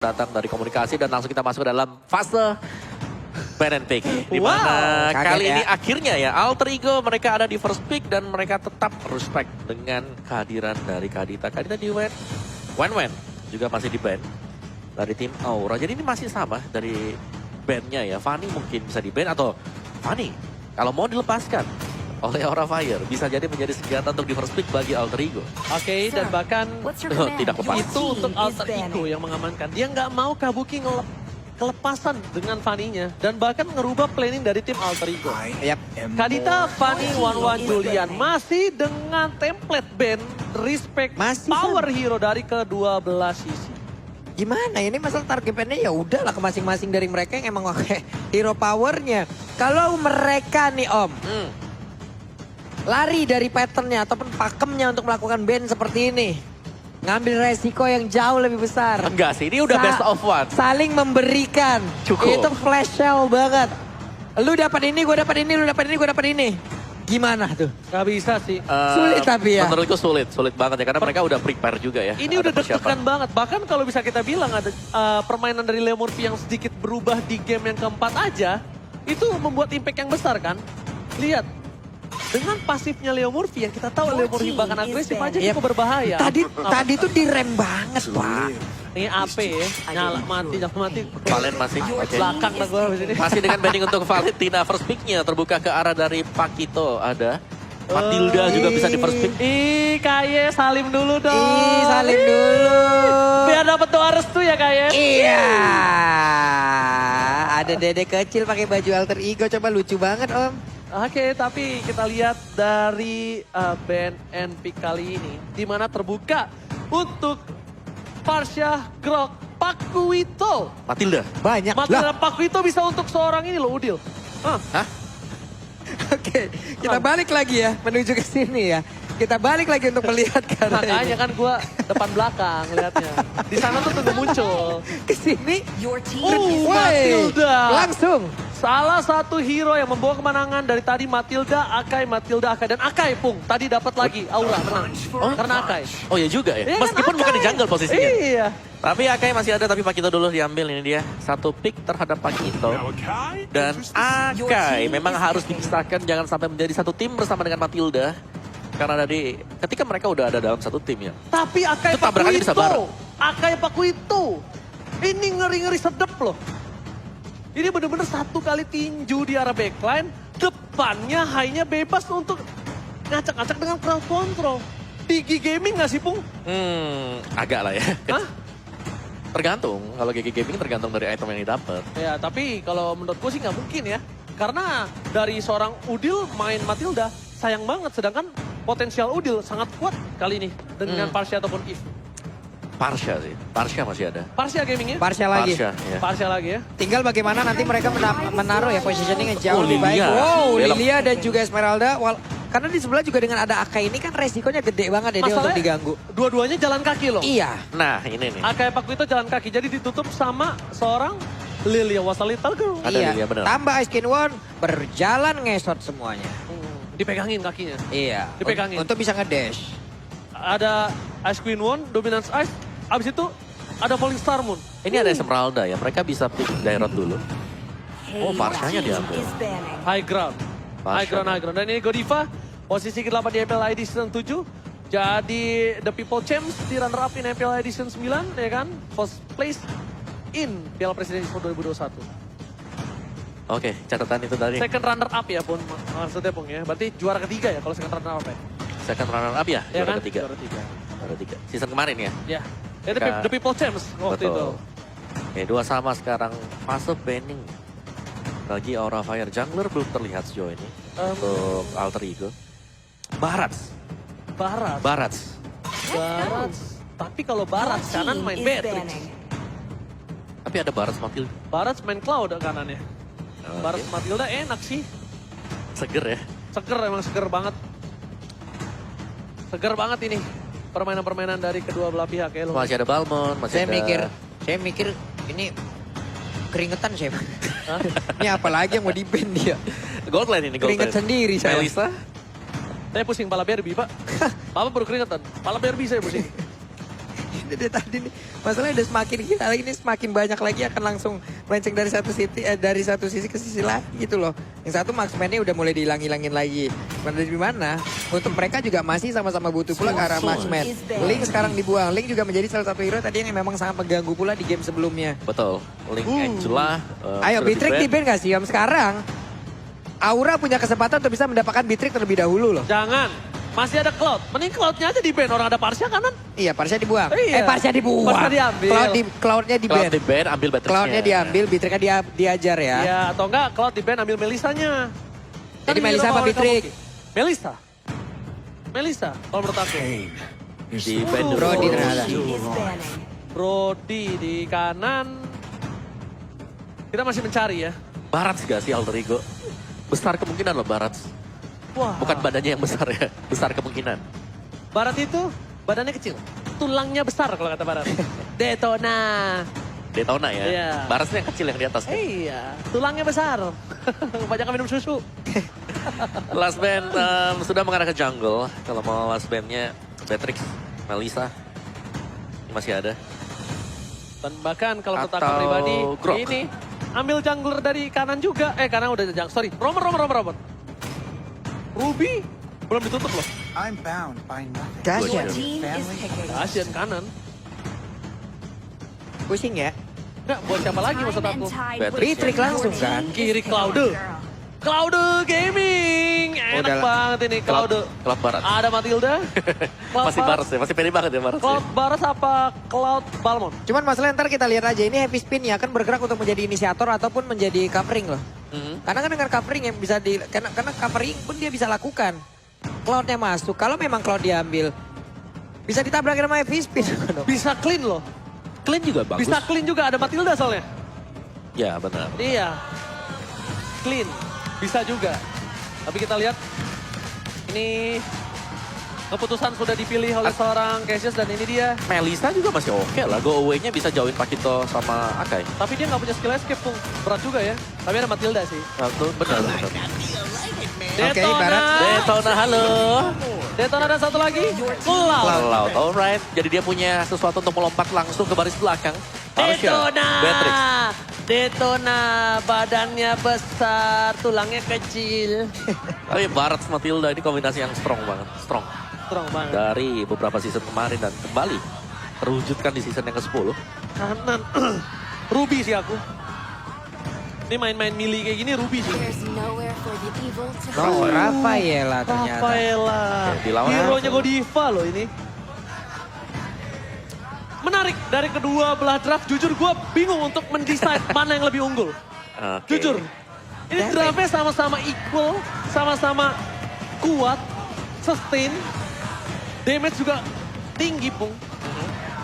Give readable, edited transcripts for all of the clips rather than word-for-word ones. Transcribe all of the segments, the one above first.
datang dari komunikasi dan langsung kita masuk ke dalam fase ban and pick. Dimana kali ini akhirnya ya Alter Ego mereka ada di first pick dan mereka tetap respect dengan kehadiran dari Kadita. Kadita di Wen juga masih di ban dari tim Aura. Jadi ini masih sama dari bandnya ya. Fanny mungkin bisa di ban atau Fanny kalau mau dilepaskan oleh Aura Fire bisa jadi menjadi senjata untuk di first pick bagi Alter Ego. Oke, dan bahkan tidak lepas. itu untuk Alter Ego yang mengamankan. Dia nggak mau Kabuki kelepasan dengan Fanny-nya dan bahkan ngerubah planning dari tim Alter Ego. Kadita, Fanny, Wanwan, Julian masih dengan template band respect Masih power hero dari kedua belah sisi. Gimana ini masalah target bandnya ya udahlah ke masing-masing dari mereka yang emang pakai hero powernya. Kalau mereka nih Om lari dari patternnya ataupun pakemnya untuk melakukan band seperti ini, ngambil resiko yang jauh lebih besar. Enggak sih, ini udah best of one. Saling memberikan. Cukup. Itu flash sale banget. Lu dapat ini, gue dapat ini, lu dapat ini, gue dapat ini. Gimana tuh? Gak bisa sih. Sulit tapi ya. Menurutku sulit banget ya karena mereka udah prepare juga ya. Ini udah deg-degan banget. Bahkan kalau bisa kita bilang ada permainan dari Leo Murphy yang sedikit berubah di game yang keempat aja, itu membuat impact yang besar kan. Lihat. Dengan pasifnya Leo Murphy yang kita tahu Leo Murphy bahkan agresif aja cukup berbahaya. Tadi tuh direm banget, Pak. Ini AP ya, nyala mati. Valen masih oke. Belakang dah gue habis ini. Masih dengan banding untuk Valentina. First pick-nya terbuka ke arah dari Pakito. Ada Matilda juga bisa di first pick. Ih, Kaye salim dulu dong. Ih, salim dulu. Biar dapat doa restu ya Kaye. Iya. Ada dede kecil pakai baju Alter Ego, coba lucu banget Om. Oke, tapi kita lihat dari band NP kali ini. Di mana terbuka untuk Parsha, Grok, Pakuito. Matilda. Banyak. Matilda Pakuito bisa untuk seorang ini loh, Udil. Hah? Oke, kita balik lagi ya menuju ke sini ya. Kita balik lagi untuk melihat karena Makanya kan gue depan belakang lihatnya. Di sana tuh tunggu muncul. ke sini. Matilda. Langsung. Salah satu hero yang membawa kemenangan dari tadi Matilda, Akai, dan Akai Pung. Tadi dapat lagi Aura menang. Karena Akai. Oh ya juga ya. Iya kan, Meskipun bukan di Akai. jungle posisinya. Iya. Tapi Akai masih ada tapi Pakito dulu diambil ini dia. Satu pick terhadap Pakito. Dan Akai memang harus dipisahkan jangan sampai menjadi satu tim bersama dengan Matilda. Karena dari ketika mereka udah ada dalam satu tim ya. Tapi Akai Itu tabrakannya bisa bareng. Pakuito. Akai Pakuito. Ini ngeri-ngeri sedep loh. Ini bener-bener satu kali tinju di arah backline. Depannya hanya bebas untuk ngacak-ngacak dengan crowd control. Digi Gaming gak sih Pung? Agak lah ya. Hah? Tergantung. Kalau GG Gaming tergantung dari item yang didapat. Ya tapi kalau menurut gue sih gak mungkin ya. Karena dari seorang Udil main Matilda sayang banget. Sedangkan potensial Udil sangat kuat kali ini dengan Parsha ataupun Eve. Parsha sih. Parsha masih ada. Parsha Gaming ya? Parsha lagi. Parsha, ya. Parsha lagi ya? Tinggal bagaimana nanti mereka menaruh ya positioning yang jauh Oh, lebih baik. Lilia. Wow, Belok. Lilia dan juga Esmeralda. Karena di sebelah juga dengan ada Akai ini kan resikonya gede banget ya dia untuk diganggu. Dua-duanya jalan kaki loh. Iya. Nah ini nih. Akai Pakuito jalan kaki, jadi ditutup sama seorang Lilia was a little girl. Ada Iya. Lilia bener. Tambah Ice Queen One berjalan ngesot semuanya. Dipegangin kakinya. Iya. Dipegangin. Untuk bisa ngedash. Ada Ice Queen One, Dominance Ice. Abis itu ada Falling Star Moon. Ini ada Esmeralda ya. Mereka bisa pick Dairot dulu. Oh, Parshanya diambil. High ground. High Parsha. ground. Dan ini Godiva, posisi ke-8 di MPL ID Season 7. Jadi The People Champs di runner up in MPL ID Season 9, ya kan? First place in Piala Presiden Expo 2021. Oke, catatan itu tadi. Second runner up ya Pun, maksudnya Pung ya. Berarti juara ketiga ya kalau second runner up ya? Second runner up ya? Ya Juara kan? ketiga. Juara tiga. Juara tiga. Season kemarin ya? Ya. Ya, The People Champs waktu itu. Oke, dua sama sekarang. Fase banning. Bagi Aura Fire Jungler belum terlihat sejauh ini. Untuk Alter Ego. Barats. Barat. Tapi kalau Barat kanan main Beatrix. Tapi ada Barats Matilda. Barat main Cloud kanannya. Barat Matilda enak sih. Seger ya. Seger, emang seger banget. Seger banget ini. Permainan-permainan dari kedua belah pihak ya. Masih ada Balmond, masih Saya mikir ini keringetan saya. Ini apalagi yang mau di-ban dia. Gold Lane ini, Gold Keringet Lane. sendiri saya. Melissa. Saya pusing pala Barbie, Pak. Bapak baru keringetan. Pala Barbie saya pusing. dari tadi nih. Masalahnya udah semakin gila lagi nih, semakin banyak lagi akan langsung melenceng dari satu sisi ke sisi lain gitu loh. Yang satu marksman-nya udah mulai dihilang-hilangin lagi. Dari mana? Untuk mereka juga masih sama-sama butuh pula ke arah marksman. Link sekarang dibuang. Link juga menjadi salah satu hero tadi yang memang sangat mengganggu pula di game sebelumnya. Betul. Link Angela. Ayo sudah Bitrix di-ban. di-ban gak sih Om sekarang? Aura punya kesempatan untuk bisa mendapatkan Bitrix terlebih dahulu loh. Jangan. Masih ada Cloud. Mending Cloud-nya aja di ban. Orang ada Parsha kanan. Iya, Parsha dibuang. Iya. Parsha dibuang. Parsha diambil. Cloud-nya di-ban. Cloud di-ban, ambil Batrixnya. Cloud-nya diambil, Bitrix-nya diajar ya. Ya, atau enggak Cloud di ban ambil Melisanya. Jadi Melisa apa Bitrix? Melisa. Melisa, kalau menurut aku. Di-ban dulu. Brody ternyata. Brody di kanan. Kita masih mencari ya. Barats gak sih Alter Ego? Besar kemungkinan loh Barats. Wah. Bukan badannya yang besar ya, besar kemungkinan. Barat itu badannya kecil. Tulangnya besar kalau kata Barat. Detona. Daytona ya. Iya. Baratsnya yang kecil yang di atas. Kan? Iya, tulangnya besar. Banyak minum susu. Last band sudah mengarah ke jungle. Kalau mau last bandnya Batrix, Melisa. Ini masih ada. Dan bahkan kalau menurut aku Atau pribadi, Grok. ini ambil jungler dari kanan juga. Kanan udah jungler. Sorry, Romer. Ruby belum ditutup loh. I'm bound by nothing. Dahsyat. Asian kanan. Pusing ya. Enggak, buat siapa lagi maksud aku? Bitrix langsung kan. Kiri Claude. Claude Gaming. Enak Udah lah. banget ini Claude. Cloud Barat. Ada Matilda. Cloud Masih Barats ya, masih pede banget ya Barats. Cloud Baras apa Cloud Balmond? Cuman masalah ntar kita lihat aja, ini Heavy Spin ya kan bergerak untuk menjadi inisiator ataupun menjadi covering loh. Karena kan dengan covering yang bisa karena covering pun dia bisa lakukan. Cloud-nya masuk, kalau memang Cloud diambil, bisa ditabrakin sama Heavy Spin. Bisa clean loh. Clean juga bagus. Bisa clean juga, ada Matilda soalnya. Ya benar. Iya. Clean. Bisa juga. Tapi kita lihat. Ini keputusan sudah dipilih oleh seorang Cassius dan ini dia. Melisa juga masih oke lah. Go away-nya bisa jauhin Pakito sama Akai. Tapi dia nggak punya skill escape tuh. Berat juga ya. Tapi ada Matilda sih. Satu, benar. Oke, Barat. Daytona, halo. Detona dan satu lagi. Cloud. Cloud, alright. Jadi dia punya sesuatu untuk melompat langsung ke baris belakang. Detona. Batrix. Detona. Badannya besar. Tulangnya kecil. Tapi Barat sama Matilda ini kombinasi yang strong banget. Strong. Strong banget. Dari beberapa season kemarin dan kembali terwujudkan di season yang ke-10. Kanan. Ruby sih aku. Ini main-main melee kayak gini Ruby sih. Oh, Rafaela ternyata. Rafaela. Dilawan Hero-nya Godiva loh ini. Menarik dari kedua belah draft. Jujur gue bingung untuk mendesain mana yang lebih unggul. Oke. Jujur. Ini draftnya sama-sama equal. Sama-sama kuat. Sustain. Damage juga tinggi, Pung.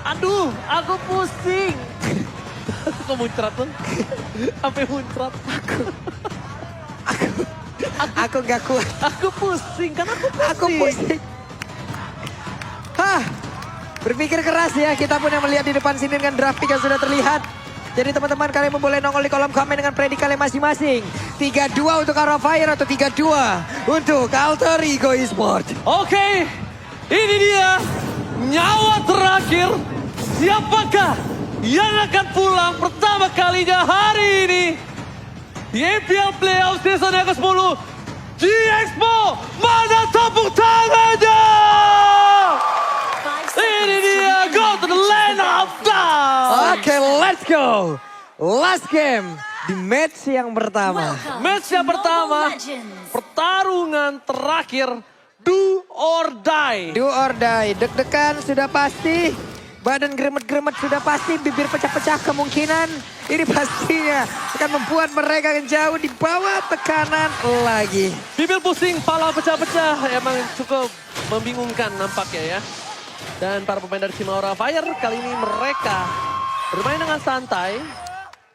Aduh, aku pusing. Kok muncrat tuh? Sampai muncrat. Aku gak kuat. Aku pusing, kan aku pusing. Aku pusing. Hah, berpikir keras ya. Kita pun yang melihat di depan sini dengan draft pick yang sudah terlihat. Jadi teman-teman kalian boleh nongol di kolom komen dengan predik kalian masing-masing. 3-2 untuk Aura Fire atau 3-2 untuk Alter Ego Esport. Oke, ini dia nyawa terakhir. Siapakah yang akan pulang pertama kalinya hari ini di EPL Playoff Season yang ke-10 G-Expo? Mana tepuk tangannya? Ini dia, go to the land of dawn. Oke, let's go. Last game di match yang pertama. Match yang pertama, pertarungan terakhir, do or die. Do or die, deg-degan sudah pasti. Badan gremet-gremet sudah pasti, bibir pecah-pecah kemungkinan. Ini pastinya akan membuat mereka jauh di bawah tekanan lagi. Bibir pusing, pala pecah-pecah, emang cukup membingungkan nampaknya ya. Dan para pemain dari tim Aura Fire kali ini mereka bermain dengan santai.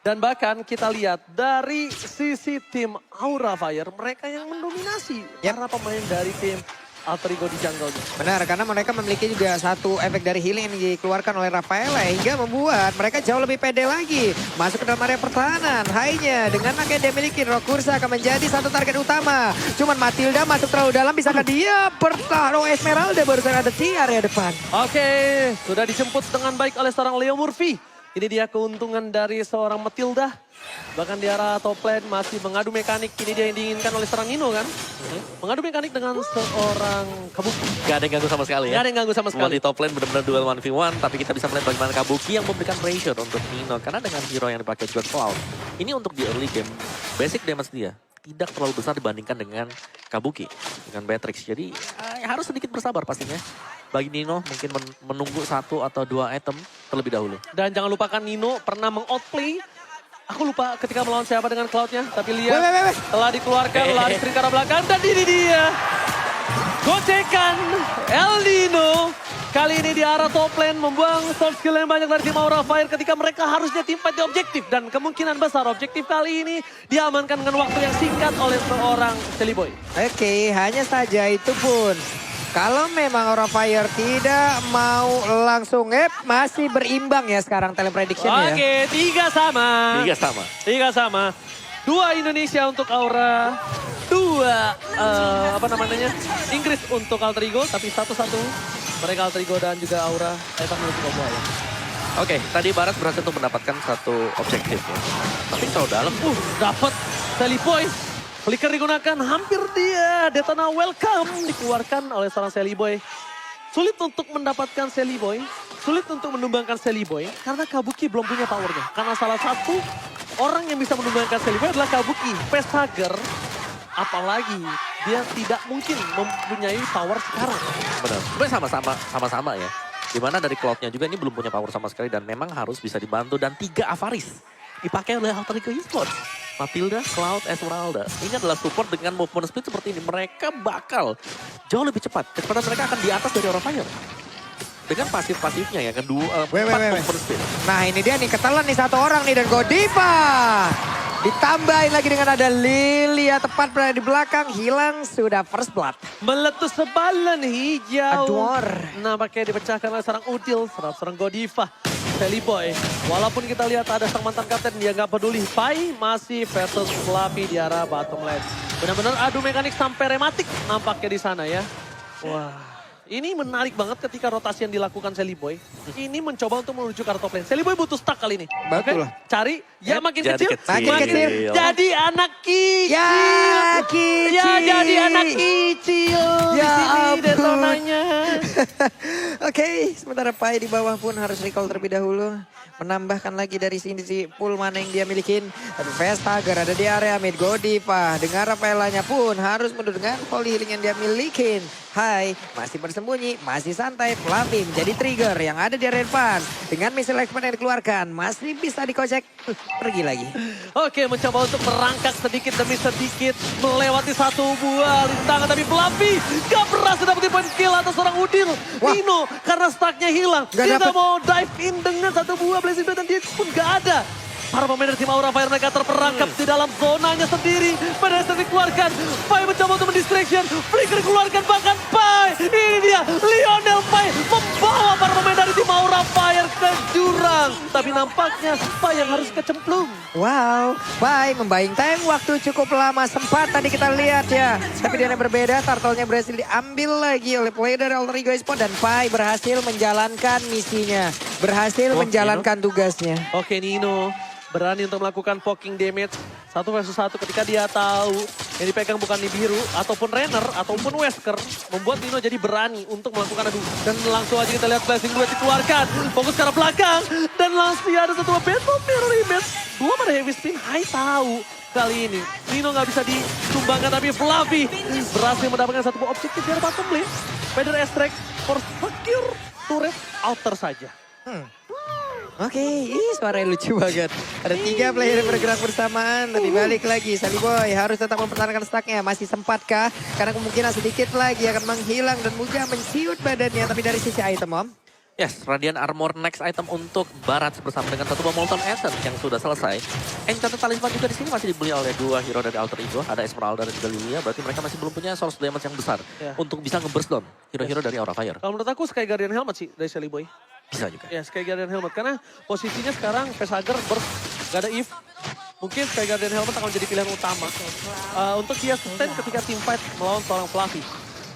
Dan bahkan kita lihat dari sisi tim Aura Fire, mereka yang mendominasi. Para pemain dari tim Alter Ego di jungle-nya. Benar, karena mereka memiliki juga satu efek dari healing yang dikeluarkan oleh Rafaela hingga membuat mereka jauh lebih pede lagi. Masuk ke dalam area pertahanan. Hainya dengan nak yang dia miliki, Rokursa akan menjadi satu target utama. Cuman Matilda masuk terlalu dalam, bisakah dia bertahan? Oh, Esmeralda barusan ada di area depan. Oke, sudah dijemput dengan baik oleh seorang Leo Murphy. Ini dia keuntungan dari seorang Matilda. Bahkan di arah top lane masih mengadu mekanik. Ini dia yang diinginkan oleh seorang Nino kan. Mengadu mekanik dengan seorang Kabuki. Gak ada yang ganggu sama sekali ya. Gak ada yang ganggu sama Semua sekali. di top lane benar-benar duel 1v1. Tapi kita bisa melihat bagaimana Kabuki yang memberikan pressure untuk Nino. Karena dengan hero yang dipakai John Cloud. Ini untuk di early game, basic damage dia tidak terlalu besar dibandingkan dengan Kabuki. Dengan Beatrix. Jadi harus sedikit bersabar pastinya. Bagi Nino mungkin menunggu 1 atau 2 item terlebih dahulu. Dan jangan lupakan Nino pernah meng-outplay. Aku lupa ketika melawan siapa dengan Cloud-nya. Tapi lihat telah dikeluarkan lari string ke arah belakang. Dan ini dia. Gocekan El Nino. Kali ini di arah top lane membuang soft skill yang banyak dari tim Aura Fire ketika mereka harusnya tim fight di objektif. Dan kemungkinan besar objektif kali ini diamankan dengan waktu yang singkat oleh seorang Silly Boy. Oke, hanya saja itu pun. Kalau memang Aura Fire tidak mau langsung masih berimbang ya sekarang teleprediction ya. Oke, 3 sama. 3 sama. 3 sama. 2 Indonesia untuk Aura. 2 Inggris untuk Alter Ego. Tapi 1-1 mereka Alter Ego dan juga Aura. Etan menutup ya. Oke, tadi Barat berhasil untuk mendapatkan satu objektif ya. Tapi kalau dalam, Dapat Silly Boy. Flicker digunakan, hampir dia. Detona welcome dikeluarkan oleh seorang Silly Boy. Sulit untuk mendapatkan Silly Boy. Sulit untuk menumbangkan Silly Boy. Karena Kabuki belum punya powernya. Karena salah satu orang yang bisa menumbangkan Silly Boy adalah Kabuki. Pestager, apalagi dia tidak mungkin mempunyai power sekarang. benar. Sebenarnya sama-sama ya. Dimana dari Cloud-nya juga ini belum punya power sama sekali dan memang harus bisa dibantu. Dan 3 Avaris dipakai oleh Alter Ego Esports. Matilda, Cloud, Esmeralda. Ini adalah support dengan movement speed seperti ini. Mereka bakal jauh lebih cepat. Kecepatan mereka akan di atas dari Aura Fire. Dengan pasif-pasifnya ya, kedua 4 movement speed. Nah ini dia nih, ketelan nih satu orang nih dan Godiva. Ditambahin lagi dengan ada Lilia tepat berada di belakang, hilang sudah first blood. Meletus sebalan hijau. Ador. Nampaknya dipecahkan oleh seorang Udil, seorang Godiva. Silly Boy, walaupun kita lihat ada sang mantan kapten, dia nggak peduli. Pai masih versus Fluffy di arah bottom lane. Benar-benar adu mekanik sampai rematik nampaknya di sana ya. Wah, ini menarik banget ketika rotasi yang dilakukan Silly Boy. Ini mencoba untuk menuju ke arah top lane. Silly Boy butuh stack kali ini. Betul. Oke? Cari, ya makin Jadi kecil. Makin kecil. Jadi anak kecil. Ya, kecil. Ya jadi anak kecil. Ya Di sini ampun. detonanya. Oke, sementara Pai di bawah pun harus recall terlebih dahulu. Menambahkan lagi dari sini si pool mana yang dia milikin. Tapi Vestager ada di area mid. Godiva dengan Rafaelanya pun harus mundur dengan volley healing yang dia milikin. Hai, masih bersembunyi, masih santai. Fluffy menjadi trigger yang ada di area depan. Dengan missile expert yang dikeluarkan, masih bisa dikocek. Pergi lagi. Oke, mencoba untuk merangkak sedikit demi sedikit. Melewati satu buah rintangan. Tapi Fluffy gak berhasil dapetin point kill atas seorang Udil. Wah. Nino karena stucknya hilang. Gak Dia dapet. gak mau dive in dengan satu buah Blazing Blade dan dia pun gak ada. Para pemain dari tim Aura Fire mereka terperangkap di dalam zonanya sendiri. Pada saat dikeluarkan, Pai mencoba untuk mendistraction. Flicker dikeluarkan bahkan Pai. Ini dia, Lionel Pai membawa para pemain dari tim Aura Fire ke jurang. Tapi nampaknya Pai yang harus kecemplung. Wow, Pai membayang time waktu cukup lama. Sempat tadi kita lihat ya. Tapi dia yang berbeda, turtle-nya berhasil diambil lagi oleh player dari Alter Ego Esports. Dan Pai berhasil menjalankan misinya. Berhasil menjalankan tugasnya. Oke, Nino berani untuk melakukan poking damage 1 versus 1 ketika dia tahu yang dipegang bukan Nibiru ataupun Renner ataupun Wesker, membuat Nino jadi berani untuk melakukan adu. Dan langsung aja kita lihat Blazing Blade dikeluarkan, fokus ke arah belakang dan langsung ada satu Battle Mirror Image. 2 pada Heavy Spin, Hai tahu kali ini Nino nggak bisa ditumbangkan tapi Fluffy berhasil mendapatkan satu buah objektif dari bottom lane. Feather Extract for secure turret alter saja. Oke, suaranya lucu banget. Ada 3 player yang bergerak bersamaan. Tapi balik lagi, Silly Boy harus tetap mempertahankan stacknya. Masih sempatkah? Karena kemungkinan sedikit lagi akan menghilang dan juga menciut badannya. Tapi dari sisi item, Om. Yes, Radiant Armor next item untuk Barat bersama dengan satu bom Molten Essence yang sudah selesai. Enchanted Talisman juga di sini masih dibeli oleh dua hero dari Alter Ego, ada Esmeralda dan juga Lilia. Berarti mereka masih belum punya source damage yang besar untuk bisa nge-burst down hero-hero dari Aura Fire. Kalau menurut aku Sky Guardian Helmet sih dari Shelly Boy. Bisa juga. Ya, Sky Guardian Helmet. Karena posisinya sekarang Pesager gak ada Eve. Mungkin Sky Guardian Helmet akan jadi pilihan utama. Untuk dia sustain ketika teamfight melawan seorang Fluffy.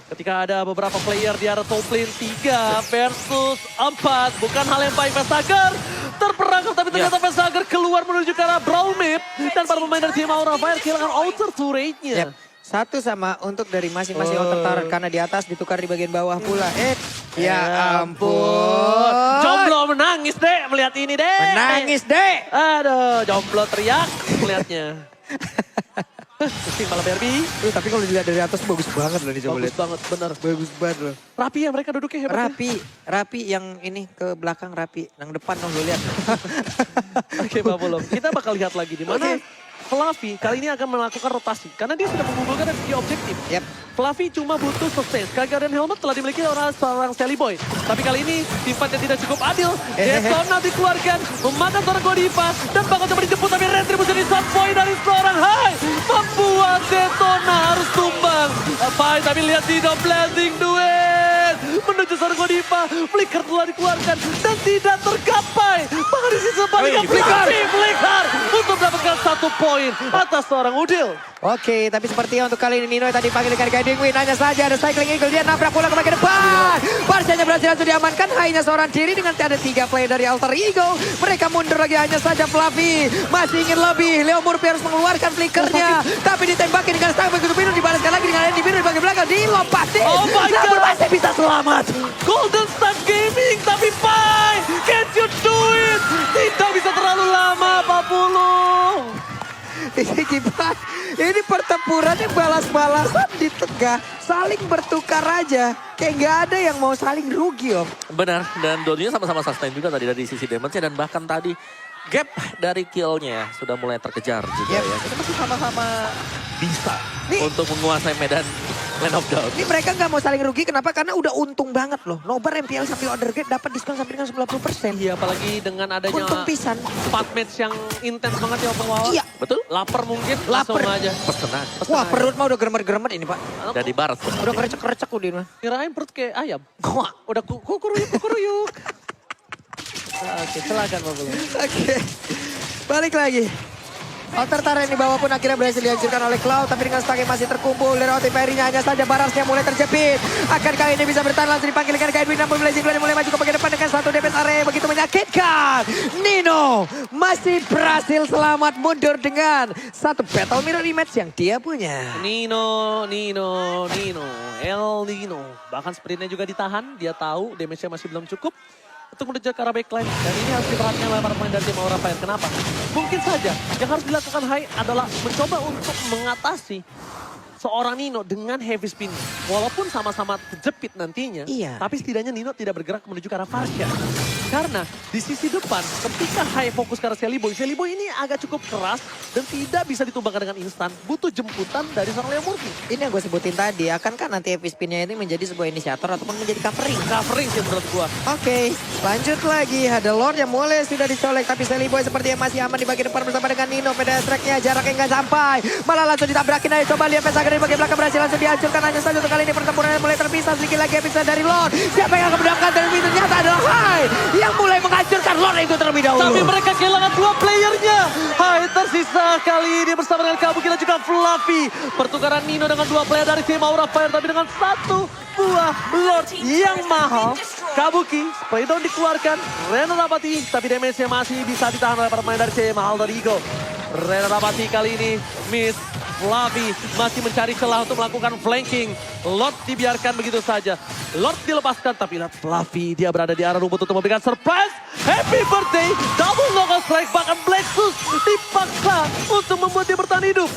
Ketika ada beberapa player di area top lane 3 versus 4. Bukan hal yang baik Pesager. Terperangkap tapi ternyata Pesager keluar menuju ke arah Brawl Mid. Dan para pemain dari tim Aura Fire kehilangan outer turret-nya. Satu sama untuk dari masing-masing outer turret karena di atas ditukar di bagian bawah pula. Ya ampun. Jomblo menangis deh melihat ini deh. Menangis deh. Aduh, Jomblo teriak melihatnya. Pusing malah Barbie. Tapi kalau dilihat dari atas bagus banget loh nih coba Bagus lihat. banget, bener. Bagus banget loh. Rapi ya mereka duduknya hebat. Rapi yang ini ke belakang rapi. Yang depan dong lo lihat. Oke, Pak Bolong. Kita bakal lihat lagi di mana Fluffy kali ini akan melakukan rotasi. Karena dia sudah mengumpulkan dari objektif. Fluffy cuma butuh sustain. Sky Guardian Helmet telah dimiliki oleh seorang Shelly Boy. Tapi kali ini timnya tidak cukup adil. Detona dikeluarkan, memakan seorang Godiva. Dan bakal coba dijemput tapi retribusi dari Sunboy dari seorang Hai. Membuat Detona harus tumbang. Hai, tapi lihat Dino Blazing duet. Menuju seorang Godiva. Flicker telah dikeluarkan dan tidak tergapai. Bahkan di sisi sebaliknya Flicker untuk mendapatkan 1 poin atas seorang Udil. Oke, tapi sepertinya untuk kali ini Nino tadi panggil dengan Guiding Wind. Hanya saja ada Cycling Eagle, dia nabrak bola ke bagian depan. Barsianya berhasil langsung diamankan, hanya seorang diri dengan ada 3 player dari Alter Ego. Mereka mundur lagi, hanya saja Fluffy masih ingin lebih. Leo Murphy harus mengeluarkan flickernya. Tapi ditembakin dengan stang begitu biru, dibalaskan lagi dengan Andy Biru di bagian belakang. Dilompatin. Oh my God. Namun masih bisa selamat. Golden Star Gaming, tapi Pai, can't you do it? Tidak bisa terlalu lama, Pak Pulung. Ini gimana? Ini pertempurannya balas-balasan di tengah. Saling bertukar aja. Kayak nggak ada yang mau saling rugi, Om. Benar, dan dua-duanya sama-sama sustain juga tadi dari sisi damage-nya. Dan bahkan tadi gap dari kill-nya sudah mulai terkejar juga ya. Kita masih sama-sama bisa untuk menguasai medan Land of Dawn. Ini mereka nggak mau saling rugi, kenapa? Karena udah untung banget loh. Nobar MPL sambil order gate dapat diskon sampai dengan 90%. Iya, apalagi dengan adanya Untung pisan. 4 match yang intens banget ya Bang Wawa. Iya. Betul? Lapar mungkin, Lapar. langsung aja. Pesenan. Wah, perut mah udah geremet-geremet ini, Pak. Dari Barat. Udah kerecek-kerecek udah ini mah. Kirain perut kayak ayam. Wah. Udah kukuruyuk. Oke, silakan Pak Pulung. Oke. Balik lagi. Alter turret di bawah pun akhirnya berhasil dihancurkan oleh Cloud. Tapi dengan stag yang masih terkumpul. Dari OT Perry-nya hanya saja Barasnya mulai terjepit. Akankah ini bisa bertahan langsung dipanggil dengan Guidewin. Namun Blazing Blade mulai maju ke bagian depan dengan satu DPS area begitu menyakitkan. Nino masih berhasil selamat mundur dengan satu battle mirror rematch yang dia punya. Nino, El Nino. Bahkan sprintnya juga ditahan, dia tahu damage-nya masih belum cukup untuk menuju ke arah backline. Dan ini harus diperhatikan oleh para pemain dari tim Aura Fire. Kenapa? Mungkin saja yang harus dilakukan Hai adalah mencoba untuk mengatasi seorang Nino dengan heavy spin. Walaupun sama-sama terjepit nantinya, tapi setidaknya Nino tidak bergerak menuju ke arah Farsha. Karena di sisi depan, ketika Hai fokus ke arah Shelly Boy ini agak cukup keras dan tidak bisa ditumbangkan dengan instan. Butuh jemputan dari seorang Leo Murphy. Ini yang gue sebutin tadi, akankah nanti heavy spin-nya ini menjadi sebuah inisiator ataupun menjadi covering? Covering sih menurut gua. Oke, lanjut lagi. Ada Lord yang mulai sudah dicolek. Tapi Shelly Boy sepertinya masih aman di bagian depan bersama dengan Nino. Beda tracknya, jaraknya nggak sampai. Malah langsung ditabrakin aja. Coba lihat Pesager di bagian belakang berhasil langsung dihancurkan. Hanya saja untuk kali ini pertempurannya mulai terpisah. Sedikit lagi episode dari Lord. Siapa yang akan mendapatkan dari itu? Ternyata adalah Hai yang mulai menghancurkan Lord itu terlebih dahulu. Tapi mereka kehilangan 2 playernya. Hai tersisa kali ini bersama dengan Kabuki dan juga Fluffy. Pertukaran Nino dengan 2 player dari tim Aura Fire. Tapi dengan 1 buah Lord yang mahal. Kabuki, spray down dikeluarkan. Rena Rapati, tapi damage-nya masih bisa ditahan oleh para pemain dari tim Alter Ego. Rena Rapati kali ini miss. Fluffy masih mencari celah untuk melakukan flanking. Lord dibiarkan begitu saja. Lord dilepaskan, tapi lihat Fluffy dia berada di arah rumput untuk memberikan surprise. Happy birthday, double knockout strike, bahkan Blacksus dipaksa untuk membuat dia bertahan hidup.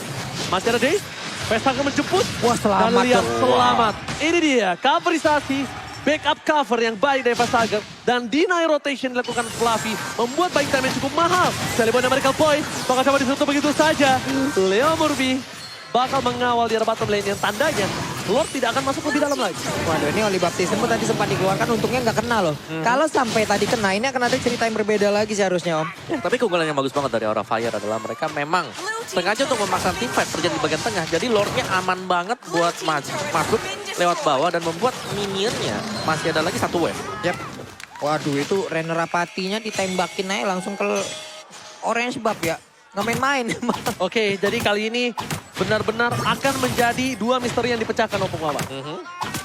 Masih ada Daze, Pesager menjemput. Wah, selamat dan lihat dong. selamat. Ini dia coverisasi. Backup cover yang baik dari Pesager. Dan deny rotation dilakukan Fluffy. Membuat baik time yang cukup mahal. Shelly Boy dan Miracle Boy bakal coba ditutup begitu saja. Leo Murphy bakal mengawal di arah bottom lane yang tandanya Lord tidak akan masuk lebih dalam lagi. Waduh, ini Oli Baptism pun tadi sempat dikeluarkan, untungnya nggak kena loh. Kalau sampai tadi kena, ini akan ada cerita yang berbeda lagi seharusnya Om. Tapi keunggulan yang bagus banget dari Aura Fire adalah mereka memang sengaja untuk memaksa tim fight terjadi di bagian tengah. Jadi Lordnya aman banget buat masuk lewat bawah dan membuat minionnya masih ada lagi satu wave. Yap. Waduh, itu Renner Apatinya ditembakin aja langsung ke orange bab ya. Nggak main-main. Oke, jadi kali ini benar-benar akan menjadi dua misteri yang dipecahkan Opung Wawa.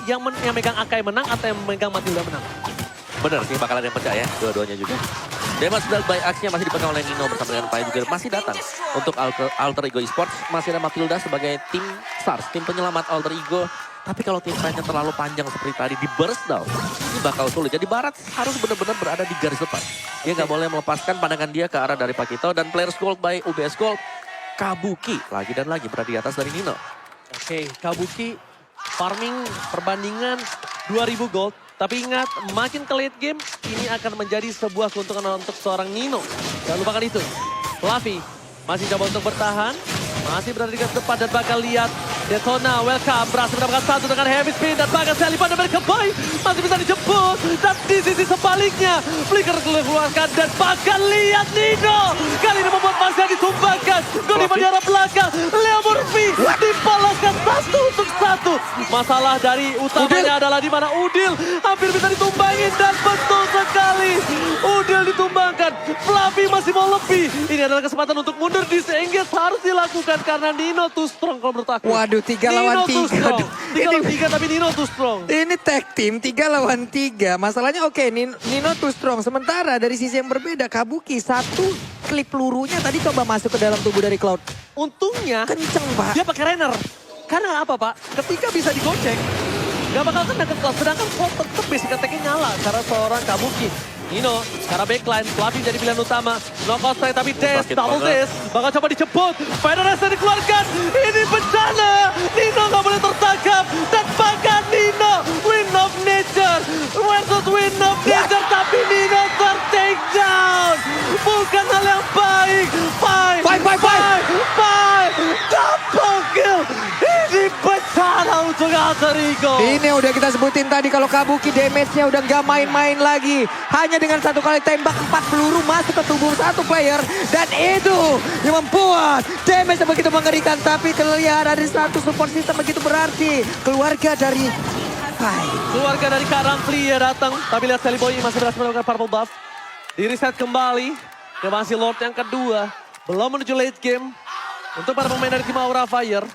Yang megang Akai menang atau yang megang Matilda menang? Bener sih bakalan yang pecah ya, dua-duanya juga. Damage dealt by Axe-nya masih dipegang oleh Nino bersama dengan Pai juga masih datang. Untuk Alter Ego Esports masih ada Matilda sebagai tim SARS, tim penyelamat Alter Ego. Tapi kalau tim fight-nya terlalu panjang seperti tadi di burst down, ini bakal sulit. Jadi Barat harus benar-benar berada di garis depan. Dia nggak boleh melepaskan pandangan dia ke arah dari Pakito. Dan player Gold by UBS Gold, Kabuki lagi dan lagi berada di atas dari Nino. Oke, Kabuki farming perbandingan 2000 gold. Tapi ingat, makin ke late game, ini akan menjadi sebuah keuntungan untuk seorang Nino. Jangan lupakan itu. Fluffy masih coba untuk bertahan. Masih berada di garis depan dan bakal lihat Detona, welcome, berhasil mendapatkan satu dengan heavy spin dan bakal Selipan dan Keboy masih bisa dijemput. Dan di sisi sebaliknya, Flicker keluarkan dan bakal lihat Nino. Kali ini membuat masih disumbangkan. Gol di arah belakang, Leo Murphy dipoloskan 1-1. Masalah dari utamanya adalah di mana Udil hampir bisa ditumbangin dan betul sekali. Udil ditumbangkan, Fluffy masih mau lebih. Ini adalah kesempatan untuk mundur, disengage harus dilakukan karena Nino too strong kalau menurut aku. Waduh, 3 lawan 3. 3 lawan 3 tapi Nino too strong. Ini tag team 3 lawan 3. Masalahnya oke, Nino too strong. Sementara dari sisi yang berbeda, Kabuki satu klip pelurunya tadi coba masuk ke dalam tubuh dari Cloud. Untungnya Kenceng, Pak. dia pakai Renner. Karena apa Pak? Ketika bisa digocek, gak bakal kena ke Cloud. Sedangkan Cloud tetap basic attack-nya nyala karena seorang Kabuki. Nino, cara backline, Fluffy jadi pilihan utama. No cost strike tapi Des, double Des. Bakal coba dijemput. Federasi dikeluarkan. Ini bencana. Nino gak boleh tertangkap. Dan bahkan Nino, win of nature. Versus win of nature. Tapi Nino ter-take down. Bukan hal yang baik. Bye. Double kill. Ini bencana untuk Alter Ego. Ini udah kita sebutin tadi kalau Kabuki damage-nya udah nggak main-main lagi. Hanya dengan satu kali tembak 4 peluru masuk ke tubuh satu player. Dan itu yang membuat damage yang begitu mengerikan. Tapi kelihatan ada satu support system begitu berarti. Keluarga dari Pai. Keluarga dari Kak Ramfli ya datang. Tapi lihat Seliboy masih berhasil mendapatkan purple buff. Di reset kembali. Dia masih Lord yang kedua. Belum menuju late game. Untuk para pemain dari tim Aura Fire,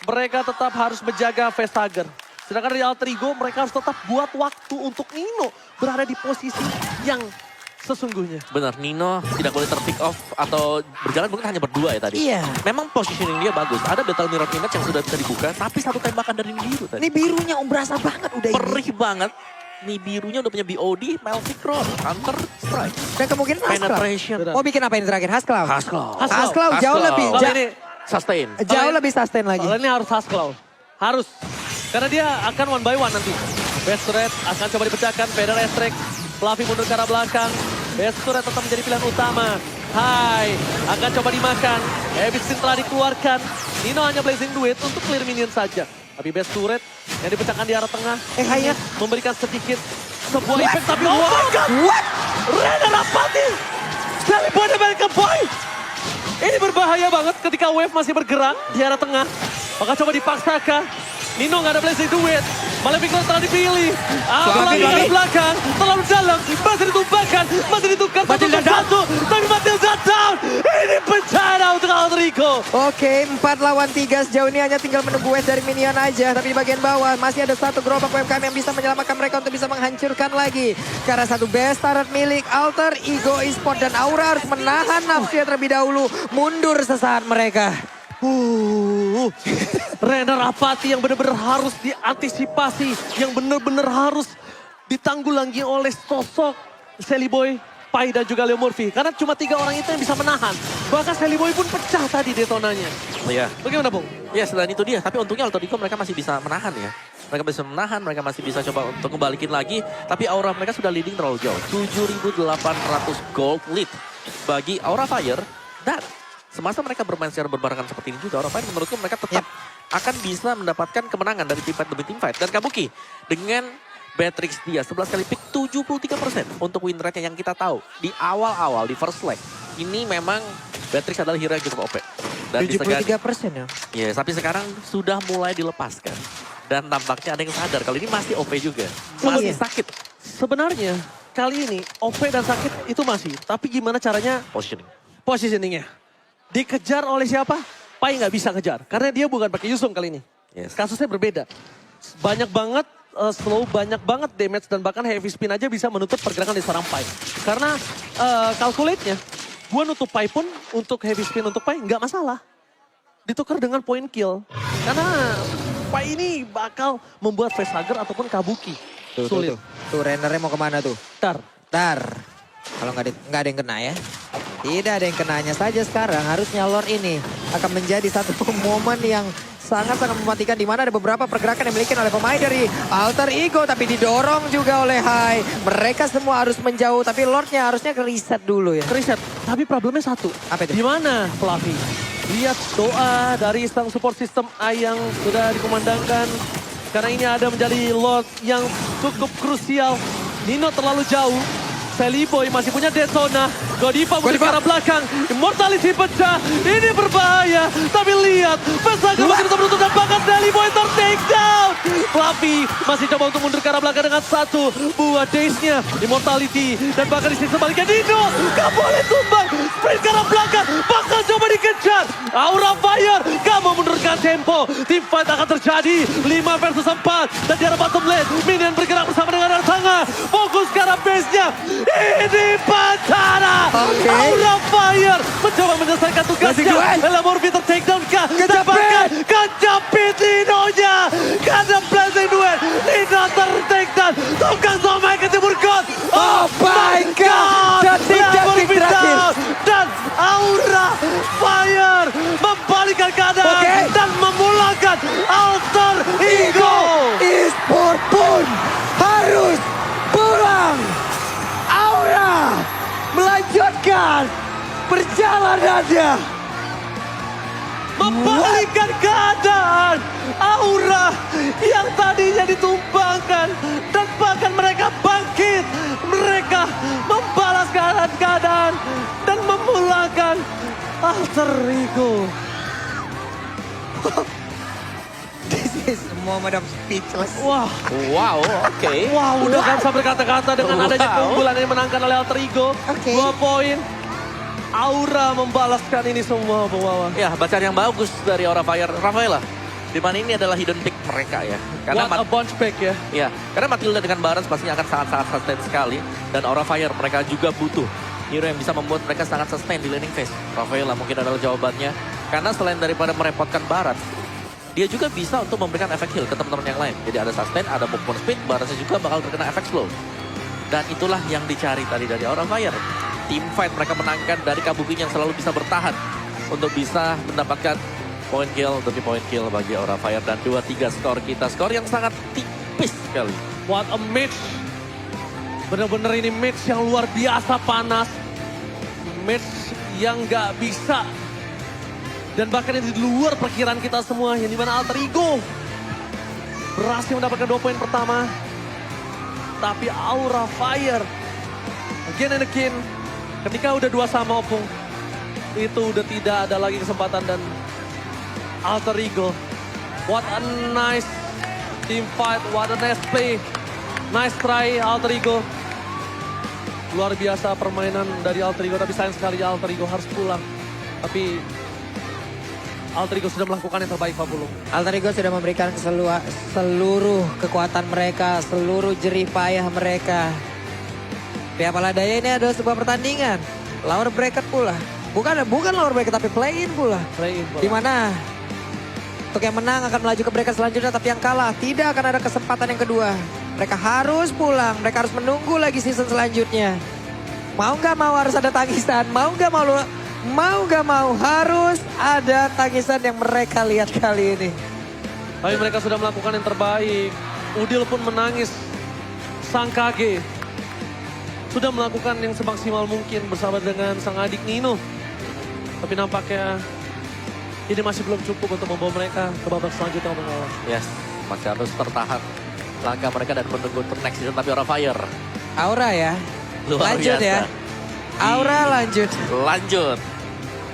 mereka tetap harus menjaga Vestager. Sedangkan dari Alter Ego, mereka harus tetap buat waktu untuk Nino berada di posisi yang sesungguhnya. Benar, Nino tidak boleh ter-pick off atau berjalan mungkin hanya berdua ya tadi. Iya. Memang positioning dia bagus. Ada Battle Mirror Image yang sudah bisa dibuka, tapi satu tembakan dari biru tadi. Ini birunya berasa banget udah ini. Perih banget. Nih birunya udah punya BOD, Melvic Roar, Counter Strike, Dan kemungkinan Haskell. Penetration. Mau bikin apa ini terakhir? Haskell. Haskell. Jauh lebih. Kalau ini, Sustain. Jauh lebih sustain lagi. kalau ini harus Haskell. Harus. Karena dia akan 1 by 1 nanti. Best Red akan coba dipecahkan. Feder Estrek. Fluffy mundur ke arah belakang. Best Red tetap menjadi pilihan utama. Hai. Akan coba dimakan. Ebisin telah dikeluarkan. Nino hanya Blazing Duet untuk clear minion saja. Tapi Best Turret yang dipecahkan di arah tengah. Hanya. Memberikan sedikit sebuah impact. Tapi oh my God. What? Renner Apati. Seliboy dan Keboy. Ini berbahaya banget ketika wave masih bergerak di arah tengah. Maka coba dipaksakan. Nino nggak ada Blazing Duet. Malefic Lord telah dipilih. Apalagi dari belakang. Terlalu dalam. Masih ditumbangkan. Masih ditukar. Satu. Tapi Matilda down. Ini bencana untuk Alter Ego. Oke, 4 lawan 3 sejauh ini hanya tinggal menunggu wave dari minion aja. Tapi di bagian bawah masih ada satu gerobak UMKM yang bisa menyelamatkan mereka untuk bisa menghancurkan lagi. Karena satu best turret milik Alter Ego Esports dan Aura harus menahan nafsunya terlebih dahulu. Mundur sesaat mereka. Renner Apati yang benar-benar harus diantisipasi. Yang benar-benar harus ditanggulangi oleh sosok Seliboy, Pai dan juga Leo Murphy. Karena cuma 3 orang itu yang bisa menahan. Bahkan Seliboy pun pecah tadi detonanya. Iya. Bagaimana Bung? Ya selain itu dia, tapi untungnya Alter Ego mereka masih bisa menahan ya. Mereka bisa menahan, mereka masih bisa coba untuk ngebalikin lagi. Tapi Aura mereka sudah leading terlalu jauh. 7.800 gold lead bagi Aura Fire. Dan semasa mereka bermain secara berbarengan seperti ini juga, Aura Fire menurutku mereka tetap akan bisa mendapatkan kemenangan dari teamfight demi teamfight. Dan Kabuki dengan Beatrix dia 11 kali pick 73% untuk win rate yang kita tahu. Di awal-awal, di first leg. Ini memang Beatrix adalah hero yang cukup OP. Dan 73% ya? Ya, tapi sekarang sudah mulai dilepaskan. Dan tampaknya ada yang sadar kalau ini masih OP juga. Masih sakit Sebenarnya kali ini OP dan sakit itu masih. Tapi gimana caranya positioning. positioningnya? Dikejar oleh siapa? Pai nggak bisa ngejar. Karena dia bukan pakai Yusung kali ini. Yes. Kasusnya berbeda. Banyak banget slow, banyak banget damage, dan bahkan heavy spin aja bisa menutup pergerakan di seorang Pai. Karena calculate-nya, gue nutup Pai pun untuk heavy spin untuk Pai nggak masalah. Ditukar dengan point kill. Karena Pai ini bakal membuat facehugger ataupun Kabuki. Sulit. Tuh rendernya mau kemana tuh? Tar. Kalau nggak ada yang kena ya. Tidak ada yang kenanya saja sekarang. Harusnya Lord ini akan menjadi satu momen yang sangat-sangat mematikan. Di mana ada beberapa pergerakan yang dimiliki oleh pemain dari Alter Ego. Tapi didorong juga oleh Hai. Mereka semua harus menjauh. Tapi Lordnya harusnya ke-reset dulu ya. Reset. Tapi problemnya satu. Apa itu? Di mana Fluffy? Lihat doa dari sang support system A yang sudah dikumandangkan. Karena ini ada menjadi Lord yang cukup krusial. Nino terlalu jauh. Sally Boy masih punya Desona. Godiva mundur ke arah belakang. Immortality pecah. Ini berbahaya. Tapi lihat. Pesaga masih tetap menutup dan bahkan Sally Boy take down. Fluffy masih coba untuk mundur ke arah belakang dengan satu buah daze-nya. Immortality. Dan bahkan di sisi sebaliknya Nino. Gak boleh tumbang. Sprint ke arah belakang. Bakal coba dikejar. Aura Fire. Gak mau menurunkan tempo. Team fight akan terjadi. 5 versus 4. Dan di arah bottom lane. Minion bergerak bersama dengan arah tengah. Fokus ke arah base-nya. Ini Pantara. Aura Fire mencoba menyelesaikan tugasnya. Lamorfi ter-takedown kah? Kejepit Nino-nya. Kada blessing duet. Nino ter-takedown. Tukang somai ke timur god. Oh my god. Lamorfi down. Dan Aura Fire membalikkan keadaan. Dan memulangkan Alter Ego. E-sport pun harus pulang. Aura melanjutkan perjalanannya. Membalikkan keadaan. Aura yang tadinya ditumbangkan. Dan bahkan mereka bangkit. Mereka membalas keadaan. Dan memulangkan Alter Ego. This is a moment of speechless. Wah. Wow, oke. Wah, udah kan sampai berkata-kata dengan adanya Wow. keunggulan yang menangkan oleh Alter Ego. Oke. 2 poin. Aura membalaskan ini semua, Bung Wawa. Ya, bacaan yang bagus dari Aura Fire. Rafaela, di mana ini adalah hidden pick mereka ya. Karena What a bounce back ya. ya, karena Matilda dengan Barons pastinya akan sangat-sangat sustain sekali. Dan Aura Fire mereka juga butuh hero yang bisa membuat mereka sangat sustain di laning phase. Rafaela mungkin adalah jawabannya. Karena selain daripada merepotkan Barat, dia juga bisa untuk memberikan efek heal ke teman-teman yang lain. Jadi ada sustain, ada movement speed, Baronsnya juga bakal terkena efek slow. Dan itulah yang dicari tadi dari Aura Fire. Team fight mereka menangkan dari Kabuki yang selalu bisa bertahan untuk bisa mendapatkan point kill demi point kill bagi Aura Fire. Dan 2-3 skor kita. Skor yang sangat tipis sekali. What a match. Bener-bener ini match yang luar biasa panas. Match yang gak bisa. Dan bahkan ini di luar perkiraan kita semua. Yang dimana Alter Ego berhasil mendapatkan 2 poin pertama. Tapi Aura Fire again and again. Ketika udah 2 sama Opung, itu udah tidak ada lagi kesempatan. Dan Alter Ego, what a nice team fight, what a nice play. Nice try Alter Ego. Luar biasa permainan dari Alter Ego, tapi sayang sekali Alter Ego harus pulang. Tapi Alter Ego sudah melakukan yang terbaik, Pak Pulung. Alter Ego sudah memberikan seluruh kekuatan mereka, seluruh jerih payah mereka. Pihak Paladaya ini adalah sebuah pertandingan. Lower bracket pula. Bukan lower bracket tapi play-in pula. Play-in pula. Dimana untuk yang menang akan melaju ke bracket selanjutnya, tapi yang kalah tidak akan ada kesempatan yang kedua. Mereka harus pulang, mereka harus menunggu lagi season selanjutnya. Mau gak mau harus ada tangisan, mau gak mau harus ada tangisan yang mereka lihat kali ini. Tapi mereka sudah melakukan yang terbaik. Udil pun menangis. Sang Kage sudah melakukan yang semaksimal mungkin bersama dengan sang adik Nino. Tapi nampaknya ini masih belum cukup untuk membawa mereka ke babak selanjutnya, Bang Lawan. Yes, masih harus tertahan langkah mereka dan menunggu untuk next season. Tapi Aura Fire Aura ya. luar Lanjut biasa. ya. Aura lanjut. Lanjut.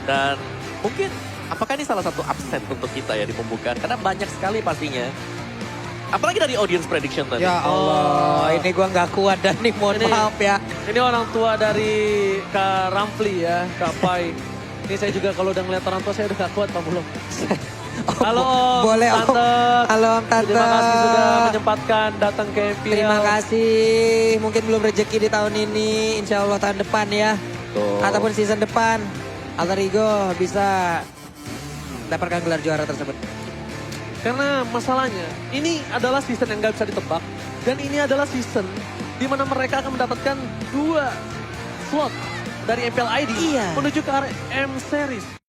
Dan mungkin apakah ini salah satu upset untuk kita ya di pembukaan? Karena banyak sekali pastinya. Apalagi dari audience prediction tadi. Ya Allah, ini gua nggak kuat dan nih mohon Ini- maaf ya. Ini orang tua dari Kak Ramfli ya, Kak Pai. Ini saya juga kalau udah ngeliat orang tua saya udah gak kuat Pak Bulog. Halo Om, Boleh Om. Tante. Halo Om Tante. Terima kasih sudah menyempatkan datang ke MPL. Terima kasih. Mungkin belum rezeki di tahun ini. Insya Allah tahun depan ya. Tuh. Ataupun season depan. Alter Ego bisa dapatkan gelar juara tersebut. Karena masalahnya, ini adalah season yang gak bisa ditebak. Dan ini adalah season di mana mereka akan mendapatkan 2 slot dari MPL ID Iya. menuju ke RM Series.